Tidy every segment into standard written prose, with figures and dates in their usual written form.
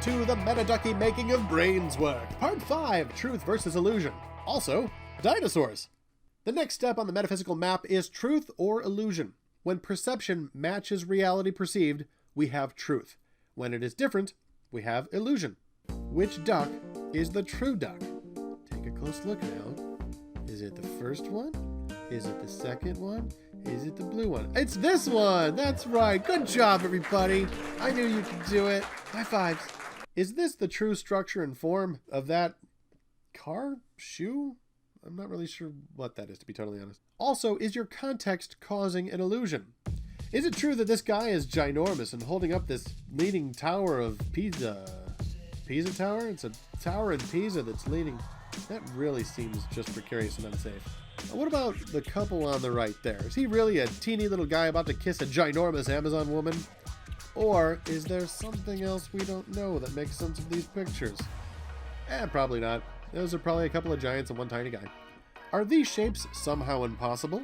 to the meta-ducky making of BrainsWork, Part 5, Truth versus Illusion. Also, dinosaurs. The next step on the metaphysical map is truth or illusion. When perception matches reality perceived, we have truth. When it is different, we have illusion. Which duck is the true duck? Take a close look now. Is it the first one? Is it the second one? Is it the blue one? It's this one! That's right! Good job, everybody! I knew you could do it! High fives! Is this the true structure and form of that car? Shoe? I'm not really sure what that is, to be totally honest. Also, is your context causing an illusion? Is it true that this guy is ginormous and holding up this leaning tower of Pisa? Pisa Tower? It's a tower in Pisa that's leaning. That really seems just precarious and unsafe. What about the couple on the right there? Is he really a teeny little guy about to kiss a ginormous Amazon woman? Or is there something else we don't know that makes sense of these pictures? Probably not. Those are probably a couple of giants and one tiny guy. Are these shapes somehow impossible?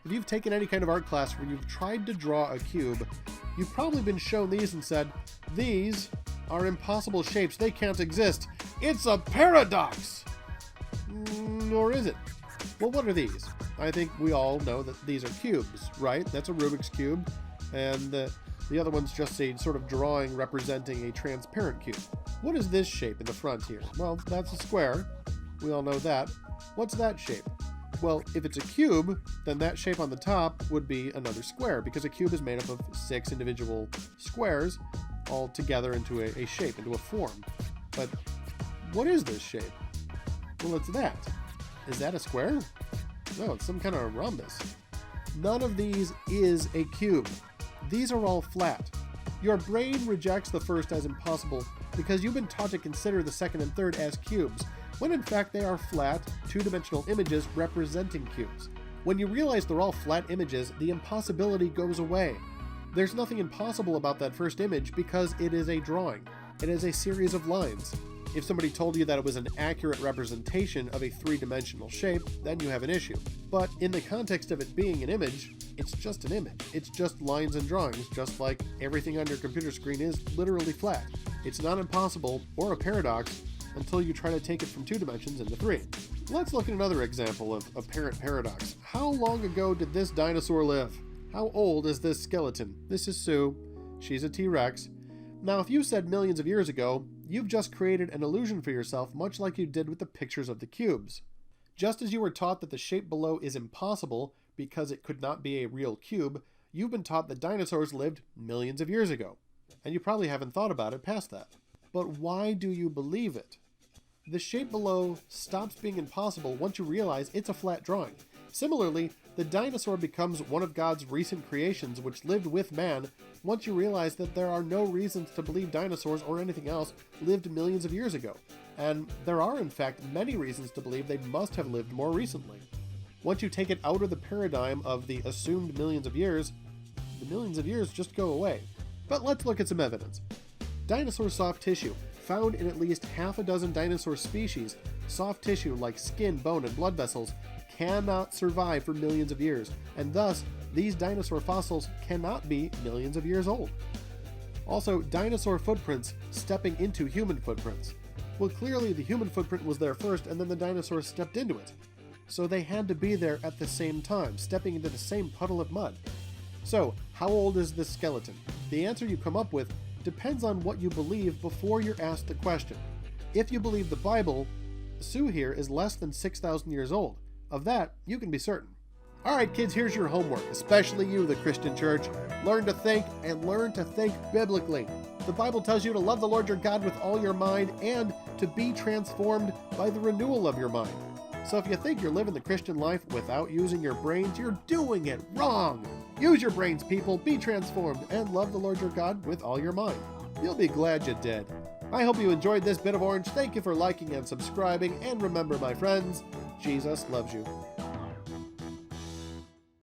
If you've taken any kind of art class where you've tried to draw a cube, you've probably been shown these and said, these are impossible shapes, they can't exist. It's a paradox! Or is it? Well, what are these? I think we all know that these are cubes, right? That's a Rubik's Cube, and the other one's just a sort of drawing representing a transparent cube. What is this shape in the front here? Well, that's a square. We all know that. What's that shape? Well, if it's a cube, then that shape on the top would be another square, because a cube is made up of 6 individual squares all together into a shape, into a form. But what is this shape? Well, it's that. Is that a square? No, it's some kind of rhombus. None of these is a cube. These are all flat. Your brain rejects the first as impossible because you've been taught to consider the second and third as cubes, when in fact they are flat, two-dimensional images representing cubes. When you realize they're all flat images, the impossibility goes away. There's nothing impossible about that first image because it is a drawing. It is a series of lines. If somebody told you that it was an accurate representation of a three-dimensional shape, then you have an issue. But in the context of it being an image, it's just an image. It's just lines and drawings, just like everything on your computer screen is literally flat. It's not impossible or a paradox until you try to take it from 2 dimensions into 3. Let's look at another example of apparent paradox. How long ago did this dinosaur live? How old is this skeleton? This is Sue. She's a T-Rex. Now, if you said millions of years ago, you've just created an illusion for yourself, much like you did with the pictures of the cubes. Just as you were taught that the shape below is impossible because it could not be a real cube, you've been taught that dinosaurs lived millions of years ago. And you probably haven't thought about it past that. But why do you believe it? The shape below stops being impossible once you realize it's a flat drawing. Similarly, the dinosaur becomes one of God's recent creations which lived with man once you realize that there are no reasons to believe dinosaurs or anything else lived millions of years ago. And there are in fact many reasons to believe they must have lived more recently. Once you take it out of the paradigm of the assumed millions of years, the millions of years just go away. But let's look at some evidence. Dinosaur soft tissue. Found in at least half a dozen dinosaur species, soft tissue like skin, bone, and blood vessels cannot survive for millions of years, and thus these dinosaur fossils cannot be millions of years old. Also, dinosaur footprints stepping into human footprints. Well, clearly the human footprint was there first, and then the dinosaurs stepped into it. So they had to be there at the same time, stepping into the same puddle of mud. So, how old is this skeleton? The answer you come up with depends on what you believe before you're asked the question. If you believe the Bible, Sue here is less than 6,000 years old. Of that, you can be certain. Alright kids, here's your homework, especially you, the Christian church. Learn to think, and learn to think biblically. The Bible tells you to love the Lord your God with all your mind and to be transformed by the renewal of your mind. So if you think you're living the Christian life without using your brains, you're doing it wrong. Use your brains, people, be transformed, and love the Lord your God with all your mind. You'll be glad you did. I hope you enjoyed this bit of orange. Thank you for liking and subscribing, and remember, my friends, Jesus loves you.